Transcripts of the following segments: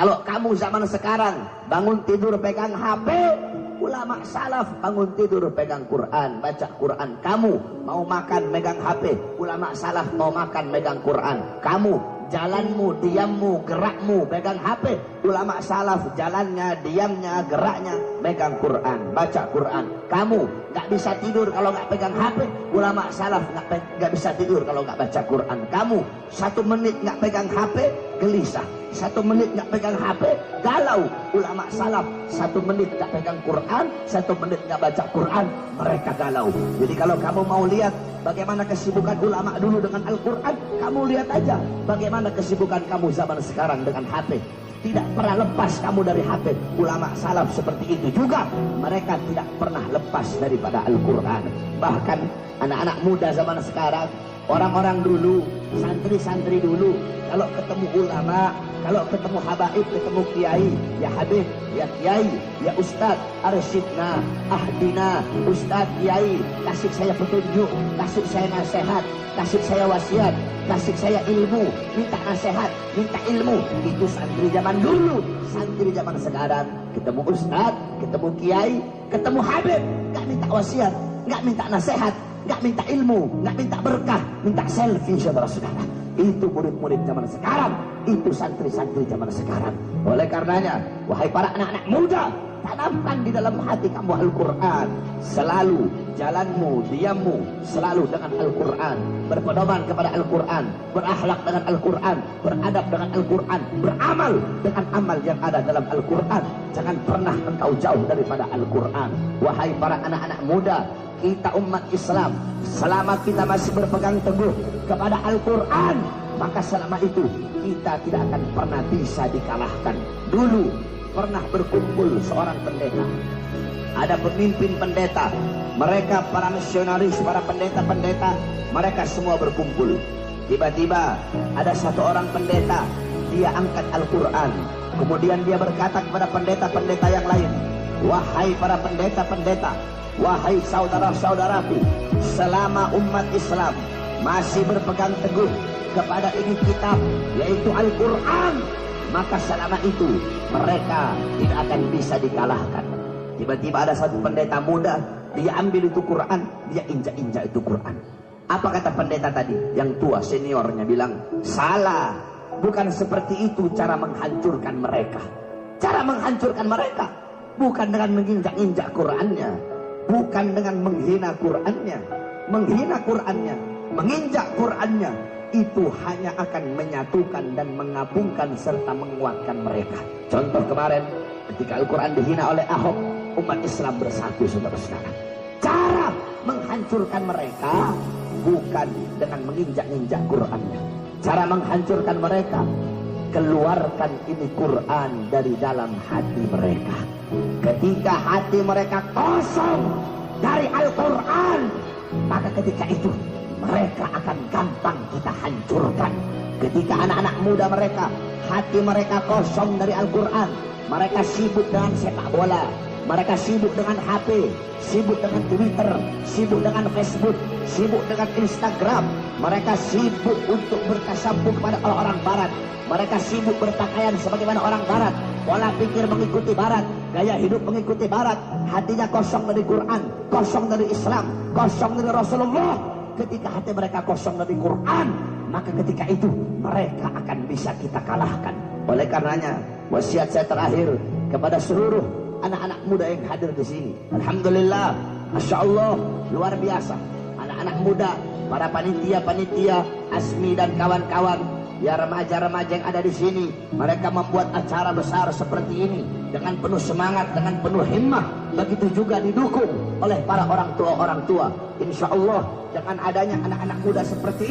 Kalau kamu zaman sekarang bangun tidur pegang HP, ulama salaf bangun tidur pegang Quran, baca Quran. Kamu mau makan megang HP, ulama salaf mau makan megang Quran. Kamu jalanmu, diammu, gerakmu pegang HP, ulama salaf jalannya, diamnya, geraknya megang Quran, baca Quran. Kamu nggak bisa tidur kalau nggak pegang HP, ulama salaf nggak bisa tidur kalau nggak baca Quran. Kamu 1 menit nggak pegang HP gelisah, 1 menit nggak pegang HP galau, ulama salaf 1 menit nggak pegang Quran, 1 menit nggak baca Quran, mereka galau. Jadi kalau kamu mau lihat bagaimana kesibukan ulama dulu dengan Al-Quran, kamu lihat aja bagaimana kesibukan kamu zaman sekarang dengan HP. Tidak pernah lepas kamu dari HP. Ulama salaf seperti itu juga, mereka tidak pernah lepas daripada Al-Quran. Bahkan anak-anak muda zaman sekarang, orang-orang dulu, santri-santri dulu, kalau ketemu ulama, kalau ketemu habaib, ketemu kiai, ya habib, ya kiai, ya ustad, arsyidna, ahdina, ustad, kiai, kasih saya petunjuk, kasih saya nasihat, kasih saya wasiat, kasih saya ilmu, minta nasihat, minta ilmu. Itu santri zaman dulu. Santri zaman sekarang, ketemu ustad, ketemu kiai, ketemu habib, gak minta wasiat, gak minta nasihat, gak minta ilmu, gak minta berkah, minta selfie, saudara-saudara. Itu murid-murid zaman sekarang, itu santri-santri zaman sekarang. Oleh karenanya, wahai para anak-anak muda, tanamkan di dalam hati kamu Al-Quran. Selalu jalanmu, diammu selalu dengan Al-Quran, berpedoman kepada Al-Quran, berakhlak dengan Al-Quran, beradab dengan Al-Quran, beramal dengan amal yang ada dalam Al-Quran. Jangan pernah engkau jauh daripada Al-Quran. Wahai para anak-anak muda, kita umat Islam, selama kita masih berpegang teguh kepada Al-Quran, maka selama itu kita tidak akan pernah bisa dikalahkan. Dulu pernah berkumpul seorang pendeta, ada pemimpin pendeta, mereka para misionaris, para pendeta-pendeta, mereka semua berkumpul. Tiba-tiba ada satu orang pendeta, dia angkat Al-Quran, kemudian dia berkata kepada pendeta-pendeta yang lain, wahai para pendeta-pendeta, wahai saudara-saudaraku, selama umat Islam masih berpegang teguh kepada ini kitab, yaitu Al-Quran, maka selama itu mereka tidak akan bisa dikalahkan. Tiba-tiba ada satu pendeta muda, dia ambil itu Quran, dia injak-injak itu Quran. Apa kata pendeta tadi? Yang tua seniornya bilang, salah, bukan seperti itu cara menghancurkan mereka. Cara menghancurkan mereka bukan dengan menginjak-injak Qurannya, bukan dengan menghina Qurannya. Menghina Qurannya, menginjak Qurannya, itu hanya akan menyatukan dan menggabungkan serta menguatkan mereka. Contoh kemarin ketika Al-Quran dihina oleh Ahok, umat Islam bersatu, saudara-saudara. Cara menghancurkan mereka bukan dengan menginjak-injak Qurannya. Cara menghancurkan mereka, keluarkan ini Quran dari dalam hati mereka. Ketika hati mereka kosong dari Al-Quran, maka ketika itu mereka akan gampang kita hancurkan. Ketika anak-anak muda mereka, hati mereka kosong dari Al-Quran, mereka sibuk dengan sepak bola, mereka sibuk dengan HP, sibuk dengan Twitter, sibuk dengan Facebook, sibuk dengan Instagram. Mereka sibuk untuk bertasabbuh kepada orang-orang barat. Mereka sibuk berpakaian sebagaimana orang barat, pola pikir mengikuti barat, gaya hidup mengikuti barat. Hatinya kosong dari Quran, kosong dari Islam, kosong dari Rasulullah. Ketika hati mereka kosong dari Quran, maka ketika itu mereka akan bisa kita kalahkan. Oleh karenanya, wasiat saya terakhir kepada seluruh anak-anak muda yang hadir di sini. Alhamdulillah, Masya Allah, luar biasa. Anak-anak muda, para panitia-panitia, Asmi dan kawan-kawan, ya remaja-remaja yang ada di sini, mereka membuat acara besar seperti ini dengan penuh semangat, dengan penuh himmah. Begitu juga didukung oleh para orang tua. Insya Allah dengan adanya anak-anak muda seperti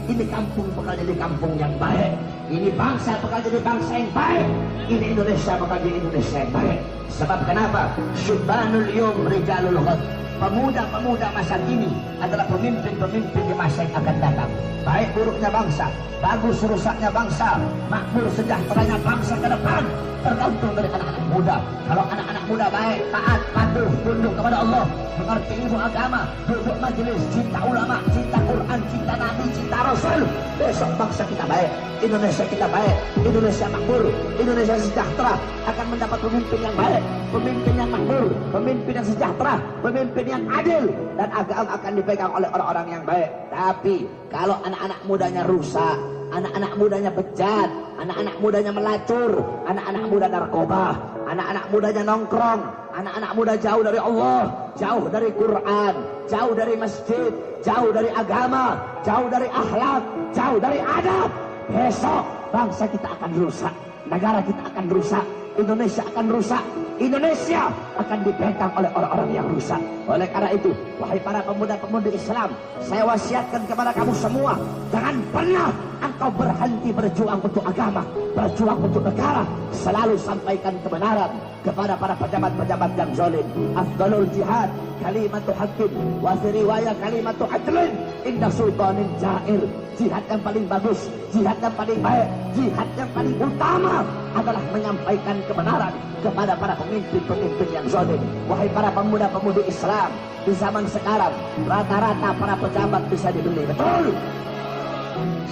ini kampung bakal jadi kampung yang baik, ini bangsa bakal jadi bangsa yang baik, ini Indonesia bakal jadi Indonesia yang baik. Sebab kenapa? Syubbanul yum rijalul ghad. Pemuda-pemuda masa kini adalah pemimpin-pemimpin di masa yang akan datang. Baik buruknya bangsa, bagus rusaknya bangsa, makmur sejahteranya bangsa ke depan, tergantung dari anak-anak muda. Kalau anak-anak muda baik, taat, patuh, tunduk tunduk kepada Allah, mengerti ilmu agama, duduk majelis, cinta ulama, cinta Quran, cinta Nabi, cinta Rasul. Besok bangsa kita baik, Indonesia kita baik, Indonesia makmur, Indonesia sejahtera, akan mendapat pemimpin yang baik, pemimpin yang makmur, pemimpin yang sejahtera, pemimpin yang adil, dan agama akan dipegang oleh orang-orang yang baik. Tapi kalau anak-anak mudanya rusak, anak-anak mudanya bejat, anak-anak mudanya melacur, anak-anak muda narkoba, anak-anak mudanya nongkrong, anak-anak muda jauh dari Allah, jauh dari Quran, jauh dari masjid, jauh dari agama, jauh dari akhlak, jauh dari adab, besok bangsa kita akan rusak, negara kita akan rusak, Indonesia akan rusak, Indonesia akan dipegang oleh orang-orang yang rusak. Oleh karena itu, wahai para pemuda-pemudi Islam, saya wasiatkan kepada kamu semua, jangan pernah engkau berhenti berjuang untuk agama, berjuang untuk negara. Selalu sampaikan kebenaran kepada para pejabat-pejabat yang zalim. Afdalul jihad kalimatu haqqin, wa fi riwayah kalimatu adlin inda sultanin jair. Jihad yang paling bagus, jihad yang paling baik, jihad yang paling utama adalah menyampaikan kebenaran kepada para pemimpin-pemimpin yang zalim. Wahai para pemuda-pemudi Islam, di zaman sekarang rata-rata para pejabat bisa dibeli, betul?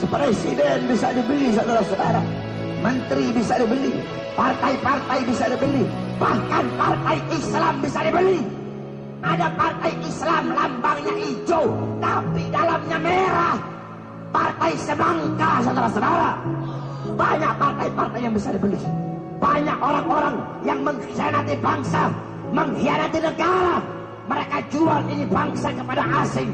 Presiden bisa dibeli, saudara-saudara. Menteri bisa dibeli, partai-partai bisa dibeli, bahkan partai Islam bisa dibeli. Ada partai Islam lambangnya hijau tapi dalamnya merah, partai semangka, saudara-saudara. Banyak partai-partai yang bisa dibeli. Banyak orang-orang yang mengkhianati bangsa, mengkhianati negara. Mereka jual ini bangsa kepada asing.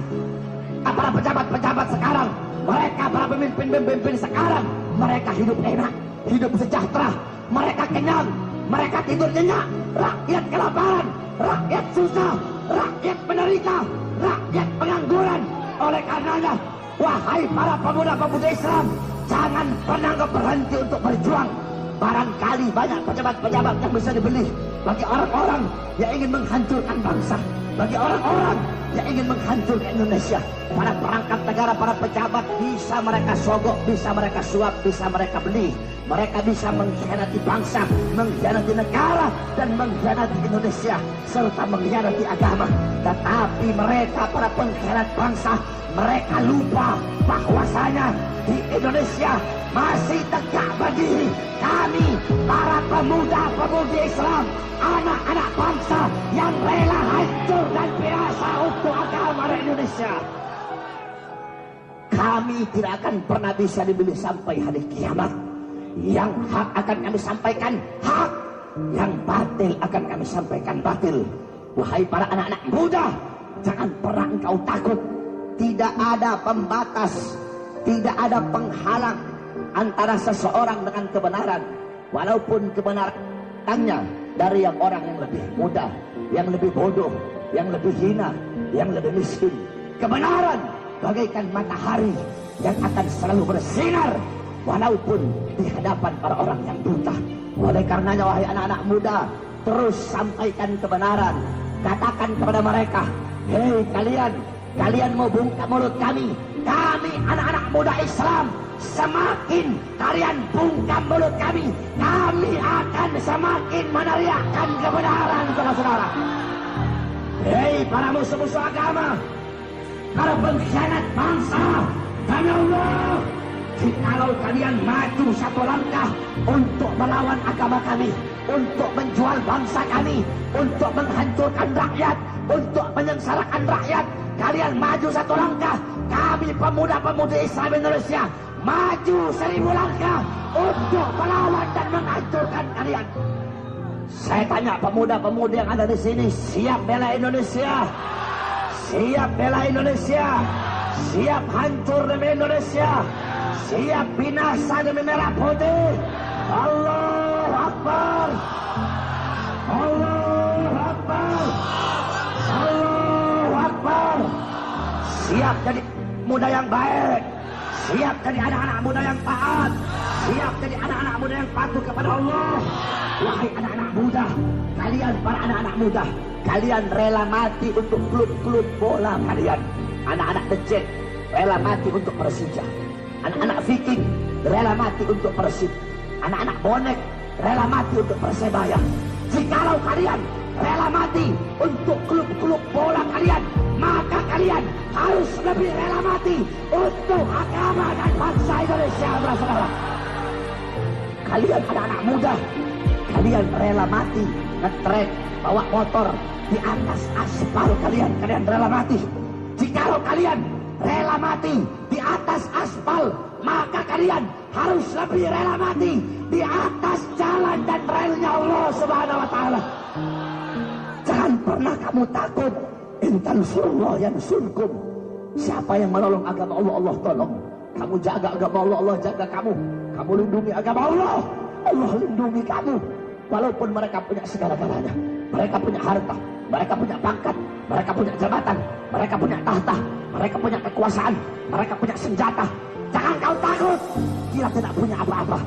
Para pejabat-pejabat sekarang, mereka para pemimpin-pemimpin sekarang, mereka hidup enak, hidup sejahtera, mereka kenyang, mereka tidur nyenyak. Rakyat kelaparan, rakyat susah, rakyat menderita, rakyat pengangguran. Oleh karenanya, wahai para pemuda-pemudi Islam, jangan pernah berhenti untuk berjuang. Barangkali banyak pejabat-pejabat yang bisa dibeli bagi orang-orang yang ingin menghancurkan bangsa, bagi orang-orang yang ingin menghancurkan Indonesia. Para perangkat negara, para pejabat bisa mereka sogok, bisa mereka suap, bisa mereka beli. Mereka bisa mengkhianati bangsa, mengkhianati negara, dan mengkhianati Indonesia, serta mengkhianati agama. Tetapi mereka, para pengkhianat bangsa, mereka lupa bahwasanya di Indonesia masih tegak berdiri kami, para pemuda-pemudi Islam, anak-anak bangsa yang rela hancur dan binasa untuk agama Indonesia. Kami tidak akan pernah bisa dibeli sampai hari kiamat. Yang hak akan kami sampaikan hak, yang batil akan kami sampaikan batil. Wahai para anak-anak muda, jangan pernah engkau takut. Tidak ada pembatas, tidak ada penghalang antara seseorang dengan kebenaran, walaupun kebenarannya dari yang orang yang lebih muda, yang lebih bodoh, yang lebih hina, yang lebih miskin. Kebenaran bagaikan matahari yang akan selalu bersinar walaupun di hadapan para orang yang buta. Oleh karenanya, wahai anak-anak muda, terus sampaikan kebenaran. Katakan kepada mereka, hei kalian mau bungkam mulut kami anak-anak muda Islam. Semakin kalian bungkam mulut kami akan semakin meneriakkan kebenaran, saudara-saudara. Hei para musuh-musuh agama, para pengkhianat bangsa, demi Allah, jikalau kalian maju satu langkah untuk melawan agama kami, untuk menjual bangsa kami, untuk menghancurkan rakyat, untuk menyengsarakan rakyat, kalian maju satu langkah, kami pemuda-pemudi Islam Indonesia maju 1000 langkah untuk melawan dan menghancurkan kalian. Saya tanya pemuda-pemudi yang ada di sini, siap bela Indonesia? Siap bela Indonesia? Siap hancur demi Indonesia? Siap binasa demi merah putih? Allahu Akbar! Allahu Akbar! Allahu Akbar! Siap jadi muda yang baik, siap jadi anak-anak muda yang taat, siap jadi anak-anak muda yang patuh kepada Allah. Wahai anak-anak muda, kalian para anak-anak muda, kalian rela mati untuk klub-klub bola kalian. Anak-anak The Jet rela mati untuk Persija, anak-anak Viking rela mati untuk Persib, anak-anak bonek rela mati untuk Persebaya. Jikalau kalian rela mati untuk klub-klub bola kalian, maka kalian harus lebih rela mati untuk agama dan bangsa Indonesia, saudara. Kalian anak-anak muda, kalian rela mati ngetrek bawa motor di atas aspal, kalian rela mati. Jikalau kalian rela mati di atas aspal, maka kalian harus lebih rela mati di atas jalan dan relnya Allah Subhanahu wa taala. Jangan pernah kamu takut. Intan surullah yang surkum. Siapa yang menolong agama Allah, Allah tolong. Kamu jaga agama Allah, Allah jaga kamu. Kamu lindungi agama Allah, Allah lindungi kamu. Walaupun mereka punya segala-galanya, mereka punya harta, mereka punya pangkat, mereka punya jabatan, mereka punya tahta, mereka punya kekuasaan, mereka punya senjata. Jangan kau takut. Kita tidak punya apa-apa.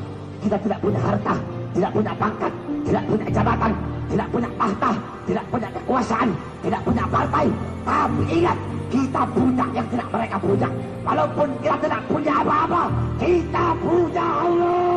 Kita tidak punya harta, tidak punya pangkat, tidak punya jabatan, tidak punya tahta, tidak punya kekuasaan, tidak punya partai. Tapi ingat, kita punya yang tidak mereka punya. Walaupun kita tidak punya apa-apa, kita punya Allah.